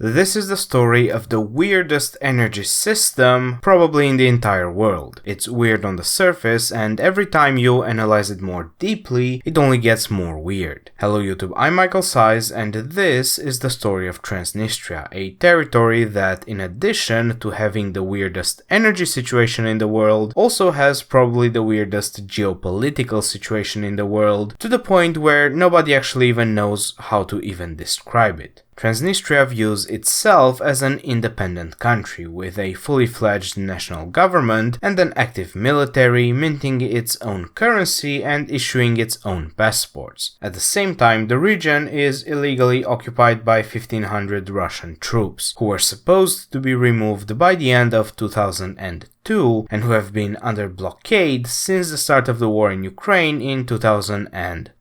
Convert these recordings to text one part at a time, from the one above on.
This is the story of the weirdest energy system probably in the entire world. It's weird on the surface, and every time you analyze it more deeply, it only gets more weird. Hello YouTube, I'm Michael Size, and this is the story of Transnistria, a territory that, in addition to having the weirdest energy situation in the world, also has probably the weirdest geopolitical situation in the world, to the point where nobody actually even knows how to even describe it. Transnistria views itself as an independent country with a fully fledged national government and an active military, minting its own currency and issuing its own passports. At the same time, the region is illegally occupied by 1,500 Russian troops, who were supposed to be removed by the end of 2002 and who have been under blockade since the start of the war in Ukraine in 2022.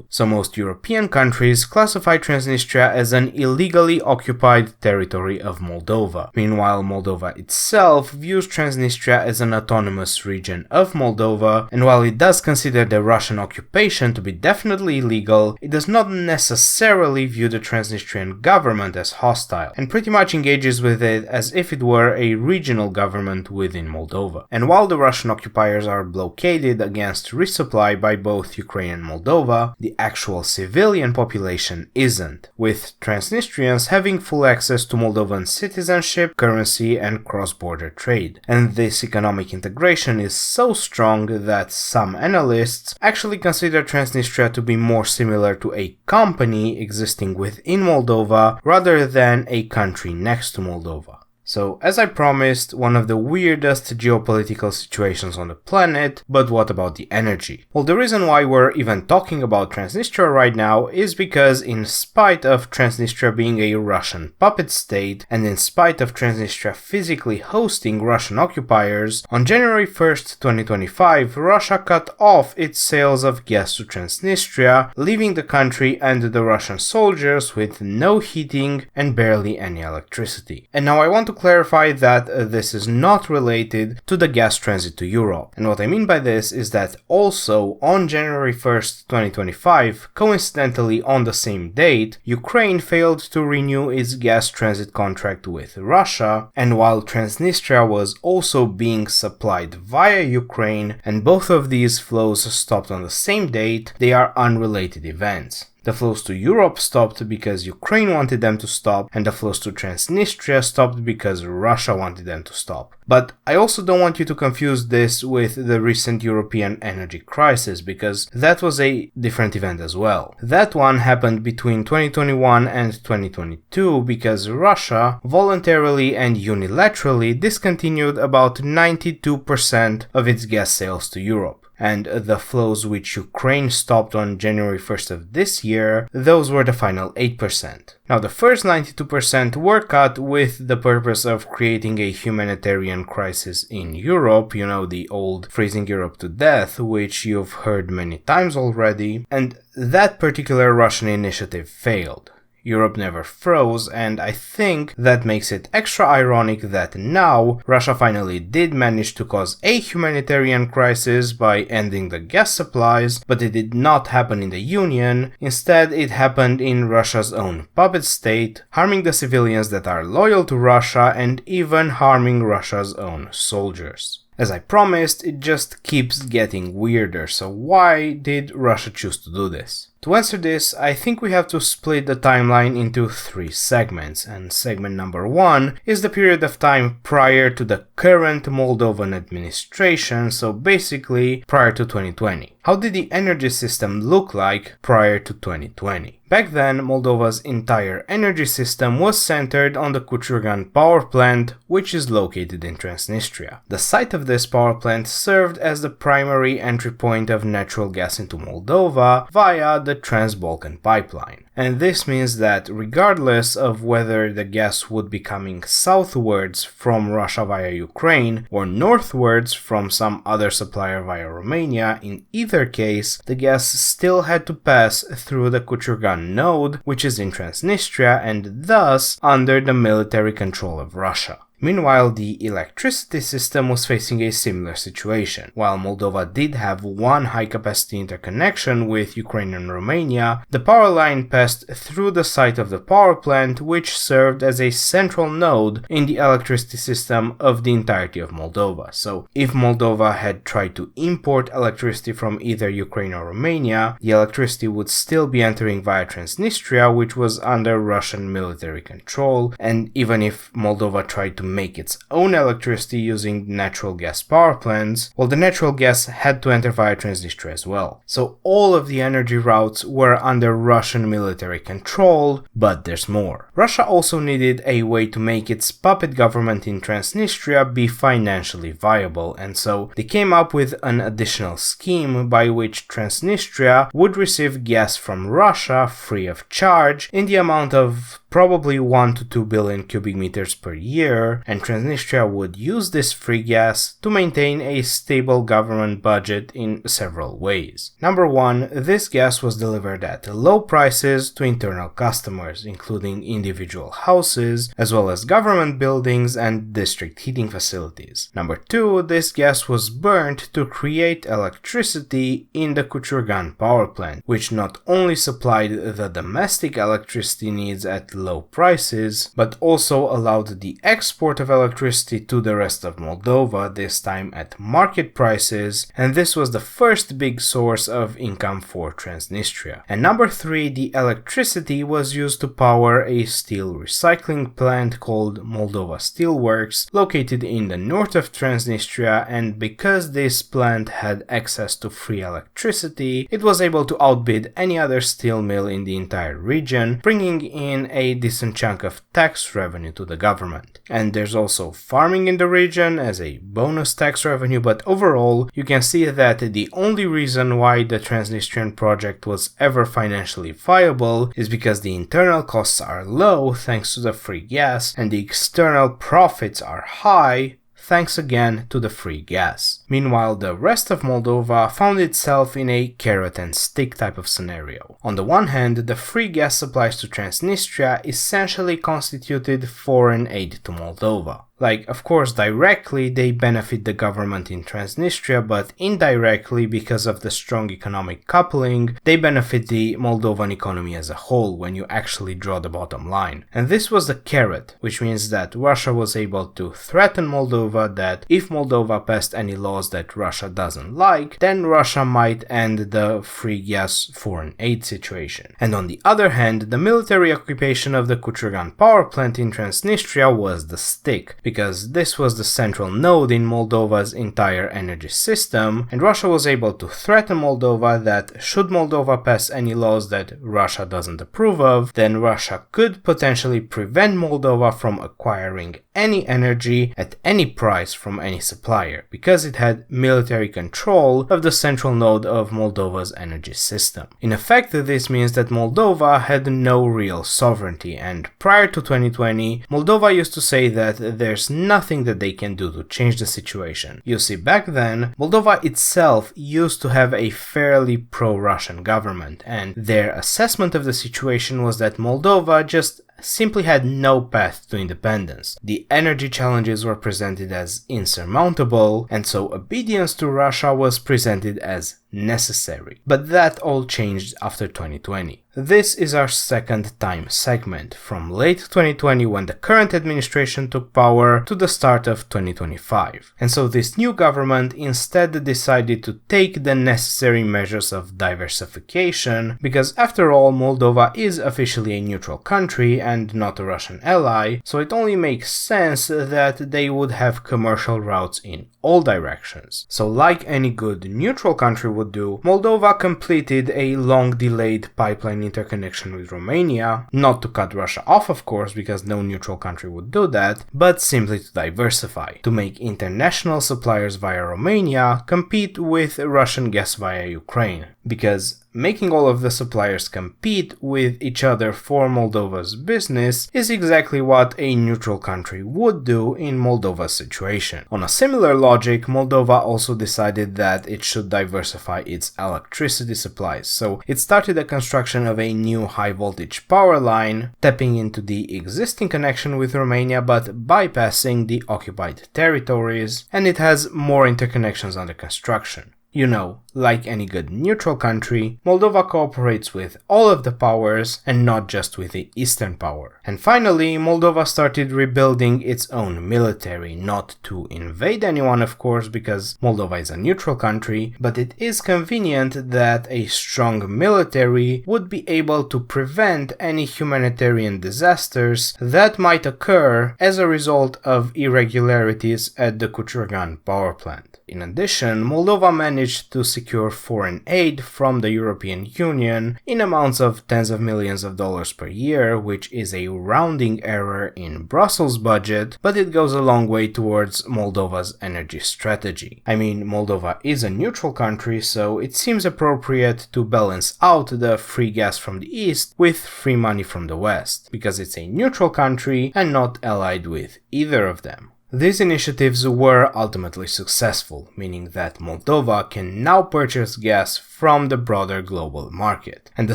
So most European countries classify Transnistria as an illegally occupied territory of Moldova. Meanwhile, Moldova itself views Transnistria as an autonomous region of Moldova, and while it does consider the Russian occupation to be definitely illegal, it does not necessarily view the Transnistrian government as hostile, and pretty much engages with it as if it were a regional government within Moldova. And while the Russian occupiers are blockaded against resupply by both Ukraine and Moldova, the actual civilian population isn't, with Transnistrians having full access to Moldovan citizenship, currency, and cross-border trade. And this economic integration is so strong that some analysts actually consider Transnistria to be more similar to a company existing within Moldova rather than a country next to Moldova. So, as I promised, one of the weirdest geopolitical situations on the planet, but what about the energy? Well, the reason why we're even talking about Transnistria right now is because in spite of Transnistria being a Russian puppet state, and in spite of Transnistria physically hosting Russian occupiers, on January 1st, 2025, Russia cut off its sales of gas to Transnistria, leaving the country and the Russian soldiers with no heating and barely any electricity. And now I want to clarify that this is not related to the gas transit to Europe. And what I mean by this is that also on January 1st, 2025, coincidentally on the same date, Ukraine failed to renew its gas transit contract with Russia, and while Transnistria was also being supplied via Ukraine, and both of these flows stopped on the same date, they are unrelated events. The flows to Europe stopped because Ukraine wanted them to stop, and the flows to Transnistria stopped because Russia wanted them to stop. But I also don't want you to confuse this with the recent European energy crisis, because that was a different event as well. That one happened between 2021 and 2022 because Russia voluntarily and unilaterally discontinued about 92% of its gas sales to Europe. And the flows which Ukraine stopped on January 1st of this year, those were the final 8%. Now the first 92% were cut with the purpose of creating a humanitarian crisis in Europe, you know, the old freezing Europe to death, which you've heard many times already, and that particular Russian initiative failed. Europe never froze, and I think that makes it extra ironic that now Russia finally did manage to cause a humanitarian crisis by ending the gas supplies, but it did not happen in the Union. Instead, it happened in Russia's own puppet state, harming the civilians that are loyal to Russia and even harming Russia's own soldiers. As I promised, it just keeps getting weirder, so why did Russia choose to do this? To answer this, I think we have to split the timeline into 3 segments, and segment number 1 is the period of time prior to the current Moldovan administration, so basically prior to 2020. How did the energy system look like prior to 2020? Back then, Moldova's entire energy system was centered on the Kuchurgan power plant, which is located in Transnistria. The site of this power plant served as the primary entry point of natural gas into Moldova via the Trans-Balkan pipeline. And this means that regardless of whether the gas would be coming southwards from Russia via Ukraine or northwards from some other supplier via Romania, in either case, the gas still had to pass through the Kuchurgan node, which is in Transnistria and thus under the military control of Russia. Meanwhile, the electricity system was facing a similar situation. While Moldova did have one high-capacity interconnection with Ukraine and Romania, the power line passed through the site of the power plant, which served as a central node in the electricity system of the entirety of Moldova. So, if Moldova had tried to import electricity from either Ukraine or Romania, the electricity would still be entering via Transnistria, which was under Russian military control, and even if Moldova tried to make its own electricity using natural gas power plants, well, the natural gas had to enter via Transnistria as well. So all of the energy routes were under Russian military control, but there's more. Russia also needed a way to make its puppet government in Transnistria be financially viable, and so they came up with an additional scheme by which Transnistria would receive gas from Russia free of charge in the amount of probably 1 to 2 billion cubic meters per year, and Transnistria would use this free gas to maintain a stable government budget in several ways. Number one, this gas was delivered at low prices to internal customers, including individual houses, as well as government buildings and district heating facilities. Number two, this gas was burnt to create electricity in the Kuchurgan power plant, which not only supplied the domestic electricity needs at low prices, but also allowed the export of electricity to the rest of Moldova, this time at market prices, and this was the first big source of income for Transnistria. And number three, the electricity was used to power a steel recycling plant called Moldova Steelworks, located in the north of Transnistria, and because this plant had access to free electricity, it was able to outbid any other steel mill in the entire region, bringing in a decent chunk of tax revenue to the government. And there's also farming in the region as a bonus tax revenue, but overall you can see that the only reason why the Transnistrian project was ever financially viable is because the internal costs are low thanks to the free gas and the external profits are high thanks again to the free gas. Meanwhile, the rest of Moldova found itself in a carrot and stick type of scenario. On the one hand, the free gas supplies to Transnistria essentially constituted foreign aid to Moldova. Like, of course, directly they benefit the government in Transnistria, but indirectly, because of the strong economic coupling, they benefit the Moldovan economy as a whole when you actually draw the bottom line. And this was the carrot, which means that Russia was able to threaten Moldova that if Moldova passed any laws that Russia doesn't like, then Russia might end the free gas foreign aid situation. And on the other hand, the military occupation of the Kuchurgan power plant in Transnistria was the stick, because this was the central node in Moldova's entire energy system, and Russia was able to threaten Moldova that should Moldova pass any laws that Russia doesn't approve of, then Russia could potentially prevent Moldova from acquiring any energy at any price from any supplier, because it had military control of the central node of Moldova's energy system. In effect, this means that Moldova had no real sovereignty, and prior to 2020, Moldova used to say that there's nothing that they can do to change the situation. You see, back then, Moldova itself used to have a fairly pro-Russian government, and their assessment of the situation was that Moldova just simply had no path to independence. The energy challenges were presented as insurmountable, and so obedience to Russia was presented as necessary. But that all changed after 2020. This is our second time segment, from late 2020 when the current administration took power to the start of 2025. And so this new government instead decided to take the necessary measures of diversification, because after all, Moldova is officially a neutral country and not a Russian ally, so it only makes sense that they would have commercial routes in all directions. So like any good neutral country would do, Moldova completed a long-delayed pipeline interconnection with Romania, not to cut Russia off of course, because no neutral country would do that, but simply to diversify, to make international suppliers via Romania compete with Russian gas via Ukraine. Because making all of the suppliers compete with each other for Moldova's business is exactly what a neutral country would do in Moldova's situation. On a similar logic, Moldova also decided that it should diversify its electricity supplies, so it started the construction of a new high voltage power line, tapping into the existing connection with Romania but bypassing the occupied territories, and it has more interconnections under construction. You know, like any good neutral country, Moldova cooperates with all of the powers and not just with the Eastern power. And finally, Moldova started rebuilding its own military, not to invade anyone of course, because Moldova is a neutral country, but it is convenient that a strong military would be able to prevent any humanitarian disasters that might occur as a result of irregularities at the Cucurgan power plant. In addition, Moldova managed to secure foreign aid from the European Union in amounts of tens of millions of dollars per year, which is a rounding error in Brussels' budget, but it goes a long way towards Moldova's energy strategy. I mean, Moldova is a neutral country, so it seems appropriate to balance out the free gas from the east with free money from the west, because it's a neutral country and not allied with either of them. These initiatives were ultimately successful, meaning that Moldova can now purchase gas from the broader global market. And the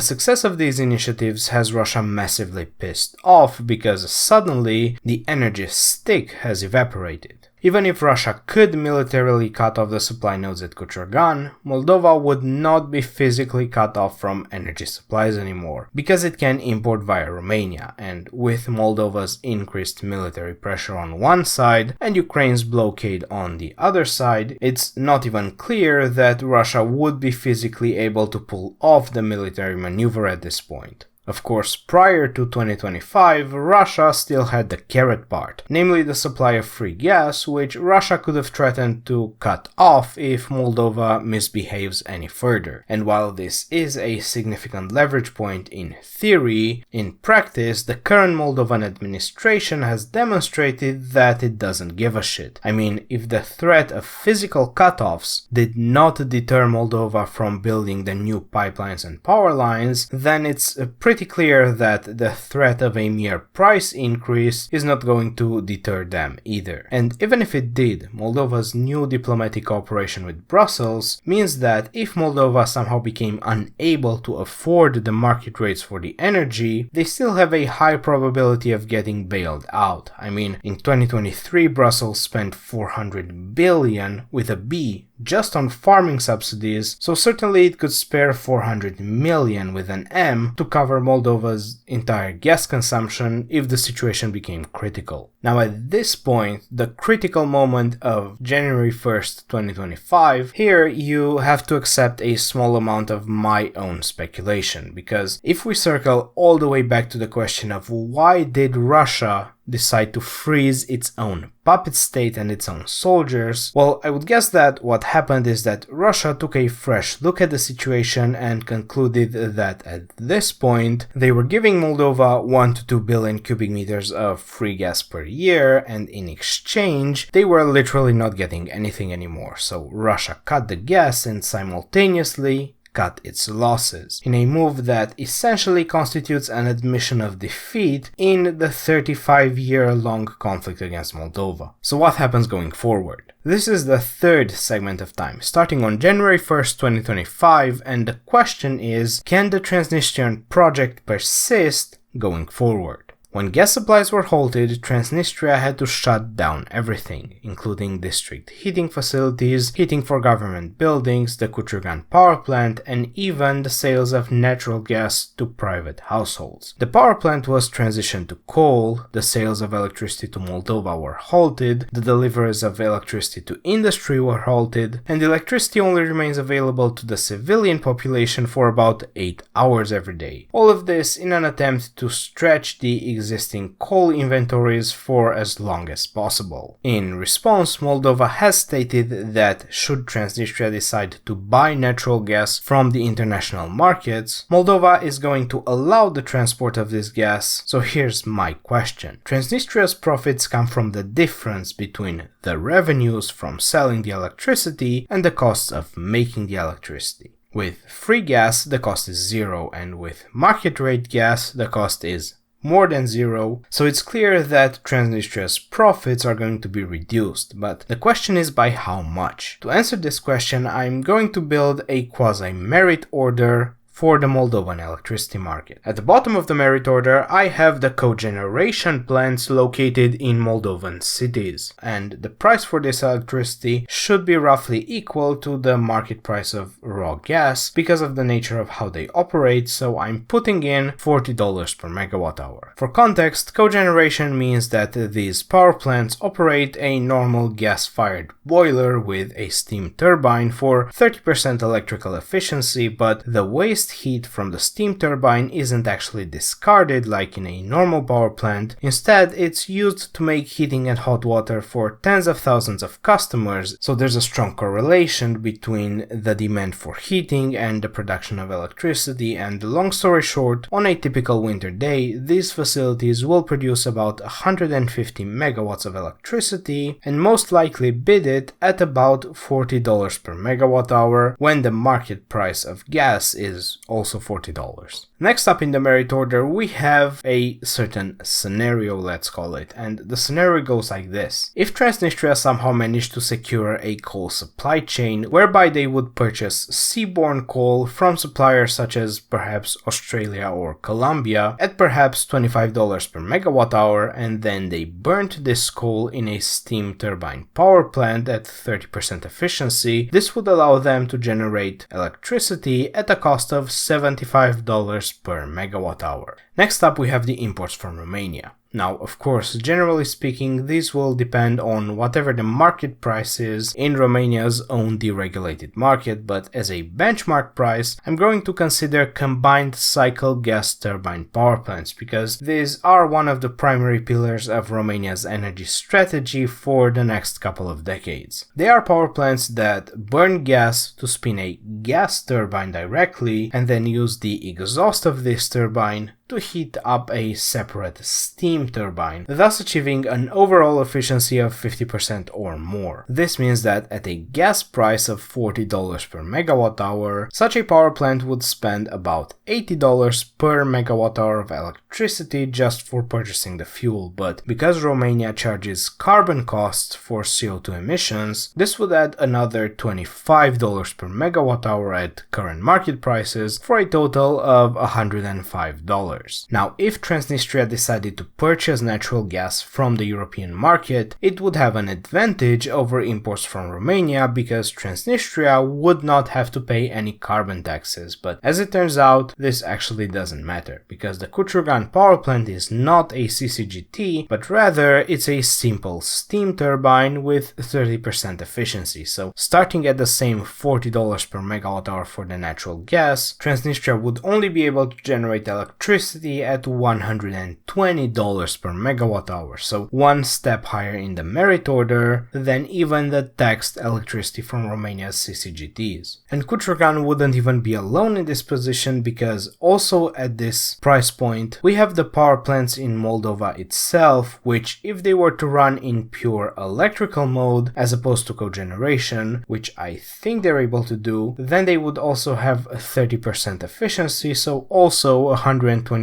success of these initiatives has Russia massively pissed off because suddenly the energy stick has evaporated. Even if Russia could militarily cut off the supply nodes at Cucurgan, Moldova would not be physically cut off from energy supplies anymore, because it can import via Romania, and with Moldova's increased military pressure on one side and Ukraine's blockade on the other side, it's not even clear that Russia would be physically able to pull off the military maneuver at this point. Of course, prior to 2025, Russia still had the carrot part, namely the supply of free gas, which Russia could have threatened to cut off if Moldova misbehaves any further. And while this is a significant leverage point in theory, in practice, the current Moldovan administration has demonstrated that it doesn't give a shit. I mean, if the threat of physical cutoffs did not deter Moldova from building the new pipelines and power lines, then it's pretty clear that the threat of a mere price increase is not going to deter them either. And even if it did, Moldova's new diplomatic cooperation with Brussels means that if Moldova somehow became unable to afford the market rates for the energy, they still have a high probability of getting bailed out. I mean, in 2023 Brussels spent 400 billion with a B just on farming subsidies, so certainly it could spare 400 million with an M to cover Moldova's entire gas consumption if the situation became critical. Now at this point, the critical moment of January 1st, 2025, here you have to accept a small amount of my own speculation, because if we circle all the way back to the question of why did Russia decide to freeze its own puppet state and its own soldiers, well, I would guess that what happened is that Russia took a fresh look at the situation and concluded that at this point they were giving Moldova 1 to 2 billion cubic meters of free gas per year, and in exchange they were literally not getting anything anymore. So Russia cut the gas and simultaneously cut its losses, in a move that essentially constitutes an admission of defeat in the 35-year-long conflict against Moldova. So what happens going forward? This is the third segment of time, starting on January 1st, 2025, and the question is, can the Transnistrian project persist going forward? When gas supplies were halted, Transnistria had to shut down everything, including district heating facilities, heating for government buildings, the Cucurgan power plant, and even the sales of natural gas to private households. The power plant was transitioned to coal, the sales of electricity to Moldova were halted, the deliveries of electricity to industry were halted, and electricity only remains available to the civilian population for about 8 hours every day. All of this in an attempt to stretch the existing coal inventories for as long as possible. In response, Moldova has stated that should Transnistria decide to buy natural gas from the international markets, Moldova is going to allow the transport of this gas. So here's my question. Transnistria's profits come from the difference between the revenues from selling the electricity and the costs of making the electricity. With free gas, the cost is 0, and with market rate gas, the cost is more than 0, so it's clear that Transnistria's profits are going to be reduced, but the question is by how much? To answer this question, I'm going to build a quasi-merit order for the Moldovan electricity market. At the bottom of the merit order, I have the cogeneration plants located in Moldovan cities, and the price for this electricity should be roughly equal to the market price of raw gas because of the nature of how they operate, so I'm putting in $40 per megawatt hour. For context, cogeneration means that these power plants operate a normal gas-fired boiler with a steam turbine for 30% electrical efficiency, but the waste heat from the steam turbine isn't actually discarded like in a normal power plant. Instead, it's used to make heating and hot water for tens of thousands of customers, so there's a strong correlation between the demand for heating and the production of electricity, and long story short, on a typical winter day, these facilities will produce about 150 megawatts of electricity and most likely bid it at about $40 per megawatt hour when the market price of gas is also $40. Next up in the merit order, we have a certain scenario, let's call it, and the scenario goes like this. If Transnistria somehow managed to secure a coal supply chain whereby they would purchase seaborne coal from suppliers such as perhaps Australia or Colombia at perhaps $25 per megawatt hour, and then they burnt this coal in a steam turbine power plant at 30% efficiency, this would allow them to generate electricity at a cost of $75 per megawatt hour. Next up, we have the imports from Romania. Now, of course, generally speaking, these will depend on whatever the market price is in Romania's own deregulated market, but as a benchmark price, I'm going to consider combined cycle gas turbine power plants because these are one of the primary pillars of Romania's energy strategy for the next couple of decades. They are power plants that burn gas to spin a gas turbine directly and then use the exhaust of this turbine to heat up a separate steam turbine, thus achieving an overall efficiency of 50% or more. This means that at a gas price of $40 per megawatt hour, such a power plant would spend about $80 per megawatt hour of electricity just for purchasing the fuel, but because Romania charges carbon costs for CO2 emissions, this would add another $25 per megawatt hour at current market prices for a total of $105. Now, if Transnistria decided to purchase natural gas from the European market, it would have an advantage over imports from Romania because Transnistria would not have to pay any carbon taxes, but as it turns out, this actually doesn't matter because the Cuciugan power plant is not a CCGT, but rather it's a simple steam turbine with 30% efficiency, so starting at the same $40 per megawatt hour for the natural gas, Transnistria would only be able to generate electricity at $120 per megawatt hour, so one step higher in the merit order than even the taxed electricity from Romania's CCGTs. And Cuciugan wouldn't even be alone in this position because also at this price point we have the power plants in Moldova itself, which if they were to run in pure electrical mode as opposed to cogeneration, which I think they're able to do, then they would also have a 30% efficiency, so also $120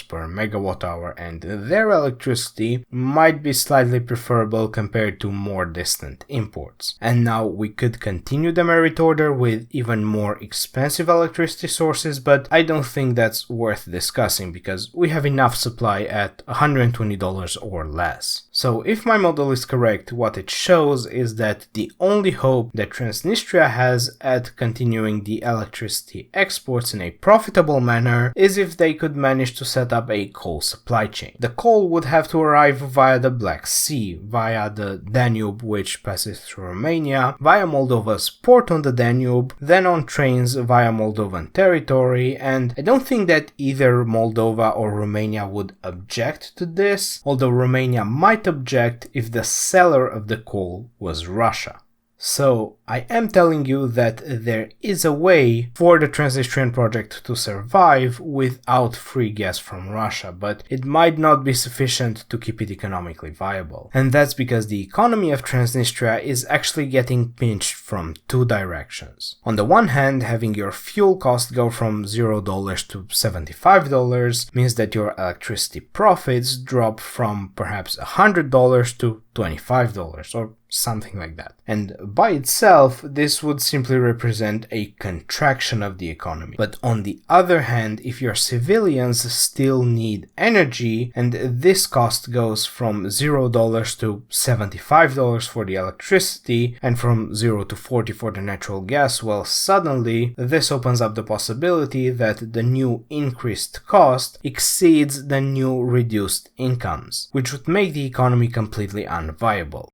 per megawatt hour, and their electricity might be slightly preferable compared to more distant imports. And now we could continue the merit order with even more expensive electricity sources, but I don't think that's worth discussing because we have enough supply at $120 or less. So if my model is correct, what it shows is that the only hope that Transnistria has at continuing the electricity exports in a profitable manner is if they could manage to set up a coal supply chain. The coal would have to arrive via the Black Sea, via the Danube, which passes through Romania, via Moldova's port on the Danube, then on trains via Moldovan territory, and I don't think that either Moldova or Romania would object to this, although Romania might object if the seller of the coal was Russia. So I am telling you that there is a way for the Transnistrian project to survive without free gas from Russia, but it might not be sufficient to keep it economically viable. And that's because the economy of Transnistria is actually getting pinched from two directions. On the one hand, having your fuel cost go from $0 to $75 means that your electricity profits drop from perhaps $100 to $25 or something like that. And by itself, this would simply represent a contraction of the economy. But on the other hand, if your civilians still need energy and this cost goes from $0 to $75 for the electricity and from 0 to 40 for the natural gas, well, suddenly this opens up the possibility that the new increased cost exceeds the new reduced incomes, which would make the economy completely unviable.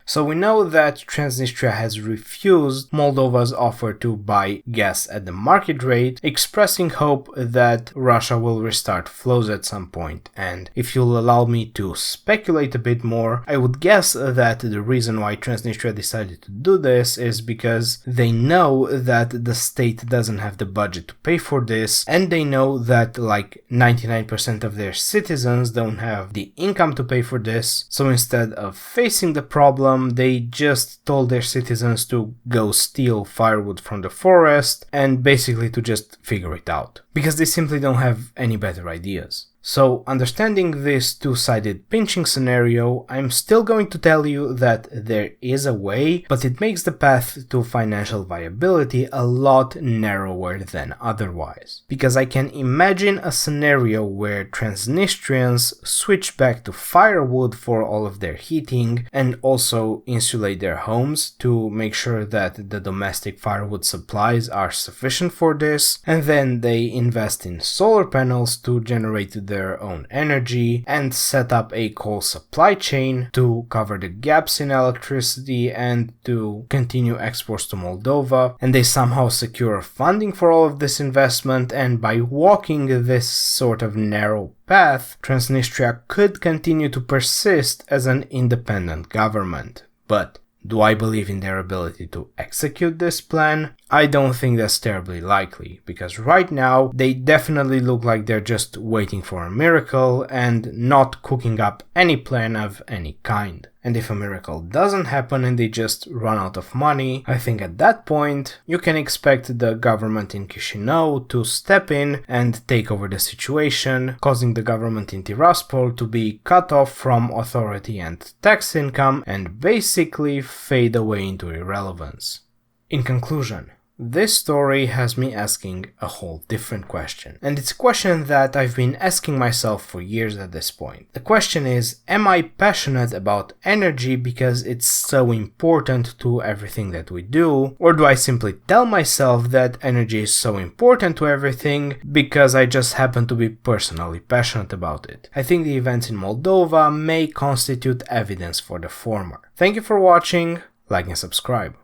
So we know that Transnistria has refused Moldova's offer to buy gas at the market rate, expressing hope that Russia will restart flows at some point. And if you'll allow me to speculate a bit more, I would guess that the reason why Transnistria decided to do this is because they know that the state doesn't have the budget to pay for this, and they know that like 99% of their citizens don't have the income to pay for this. So instead of facing the problem, they just told their citizens to go steal firewood from the forest and basically to just figure it out, because they simply don't have any better ideas. So, understanding this two-sided pinching scenario, I'm still going to tell you that there is a way, but it makes the path to financial viability a lot narrower than otherwise. Because I can imagine a scenario where Transnistrians switch back to firewood for all of their heating and also insulate their homes to make sure that the domestic firewood supplies are sufficient for this, and then they invest in solar panels to generate their own energy and set up a coal supply chain to cover the gaps in electricity and to continue exports to Moldova, and they somehow secure funding for all of this investment, and by walking this sort of narrow path, Transnistria could continue to persist as an independent government. But do I believe in their ability to execute this plan? I don't think that's terribly likely, because right now they definitely look like they're just waiting for a miracle and not cooking up any plan of any kind. And if a miracle doesn't happen and they just run out of money, I think at that point you can expect the government in Chisinau to step in and take over the situation, causing the government in Tiraspol to be cut off from authority and tax income and basically fade away into irrelevance. In conclusion, this story has me asking a whole different question, and it's a question that I've been asking myself for years at this point. The question is, am I passionate about energy because it's so important to everything that we do, or do I simply tell myself that energy is so important to everything because I just happen to be personally passionate about it? I think the events in Moldova may constitute evidence for the former. Thank you for watching, like and subscribe.